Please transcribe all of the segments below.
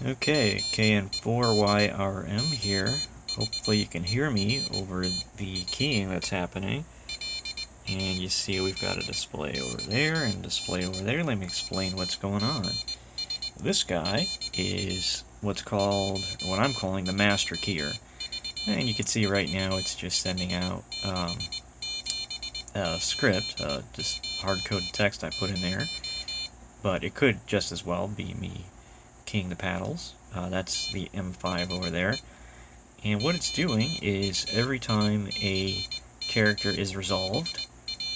Okay, KN4YRM here. Hopefully you can hear me over the keying that's happening. And you see we've got a display over there and a display over there. Let me explain what's going on. This guy is what I'm calling the master keyer. And you can see right now it's just sending out a script, just hard-coded text I put in there. But it could just as well be me keying the paddles. That's the M5 over there. And what it's doing is every time a character is resolved,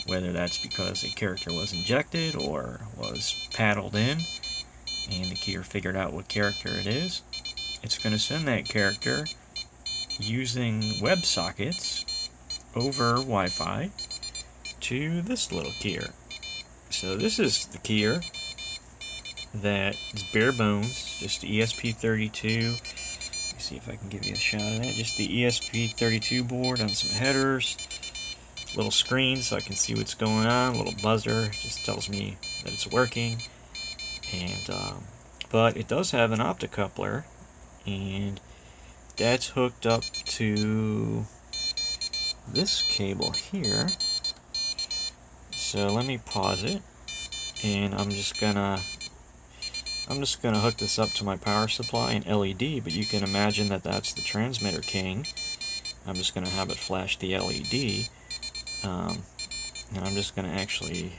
whether that's because a character was injected or was paddled in, and the keyer figured out what character it is, it's going to send that character using WebSockets over Wi-Fi to this little keyer. So this is the keyer that is bare bones, just the ESP32. Let me see if I can give you a shot of that. Just the ESP32 board on some headers, little screen so I can see what's going on, a little buzzer just tells me that it's working. And but it does have an optocoupler, and that's hooked up to this cable here. So let me pause it, and I'm just gonna hook this up to my power supply and LED, but you can imagine that that's the transmitter king. I'm just gonna have it flash the LED, and I'm just gonna actually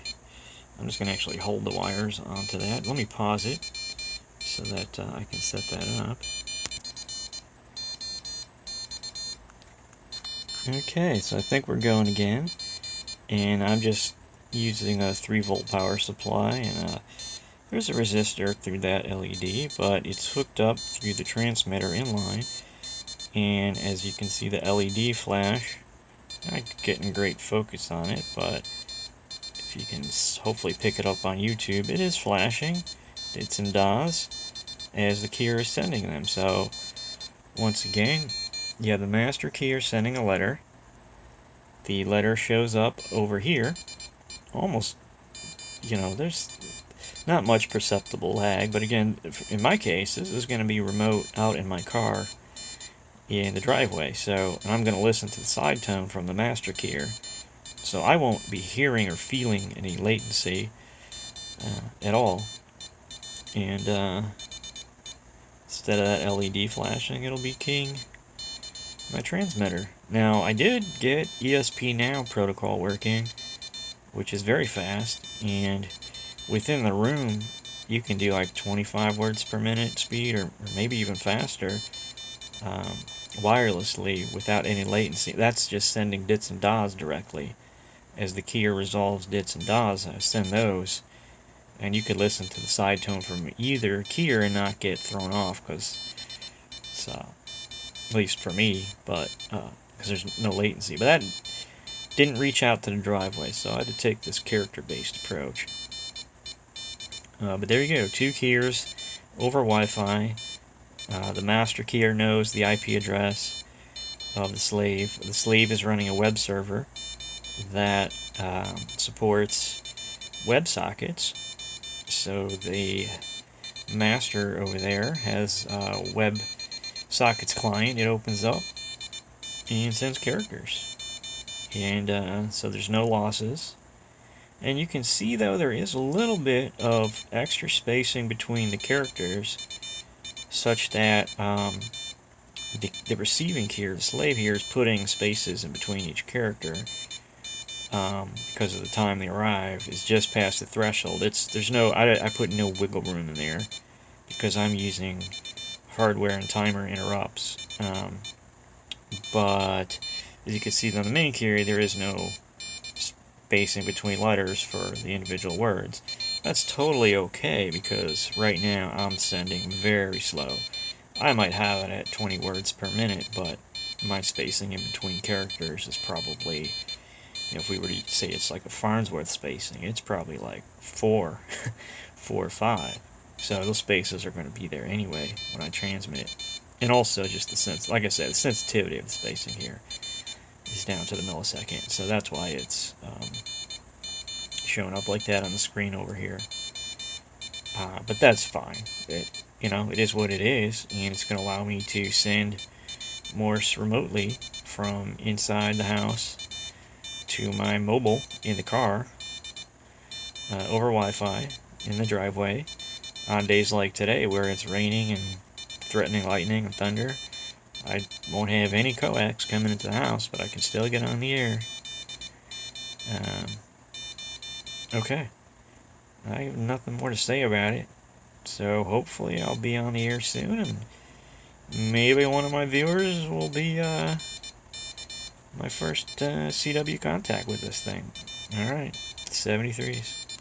hold the wires onto that. Let me pause it so that I can set that up. Okay, so I think we're going again, and I'm just using a 3-volt power supply, and there's a resistor through that LED, but it's hooked up through the transmitter inline, and as you can see the LED flash, I'm not getting great focus on it, but if you can hopefully pick it up on YouTube, it is flashing dits and das as the keyer is sending them. So once again, you have the master keyer sending a letter. The letter shows up over here, almost, there's not much perceptible lag, but again, in my case, this is going to be remote out in my car in the driveway, so and I'm going to listen to the side tone from the master keyer, so I won't be hearing or feeling any latency at all. And instead of that LED flashing, it'll be keying my transmitter. Now, I did get ESP Now protocol working, which is very fast, and within the room you can do like 25 words per minute speed, or maybe even faster, wirelessly without any latency. That's just sending dits and das directly. As the keyer resolves dits and das, I send those, and you could listen to the side tone from either keyer and not get thrown off, because it's, at least for me, but because there's no latency. But that didn't reach out to the driveway, so I had to take this character-based approach. But there you go, 2 keyers over Wi-Fi. The master keyer knows the IP address of the slave. The slave is running a web server that supports WebSockets. So the master over there has a WebSockets client. It opens up and sends characters. And so there's no losses. And you can see, though, there is a little bit of extra spacing between the characters, such that the receiving keyer, the slave here, is putting spaces in between each character because of the time they arrive is just past the threshold. I put no wiggle room in there because I'm using hardware and timer interrupts. But as you can see on the main keyer, there is no spacing between letters for the individual words. That's totally okay because right now I'm sending very slow. I might have it at 20 words per minute, but my spacing in between characters is probably, if we were to say it's like a Farnsworth spacing, it's probably like 4 or 5. So those spaces are going to be there anyway when I transmit it. And also just like I said, the sensitivity of the spacing here is down to the millisecond, so that's why it's showing up like that on the screen over here. But that's fine. you know, it is what it is, and it's going to allow me to send Morse remotely from inside the house to my mobile in the car over Wi-Fi in the driveway on days like today where it's raining and threatening lightning and thunder. I won't have any coax coming into the house, but I can still get on the air. Okay. I have nothing more to say about it. So hopefully I'll be on the air soon, and maybe one of my viewers will be my first CW contact with this thing. Alright, 73s.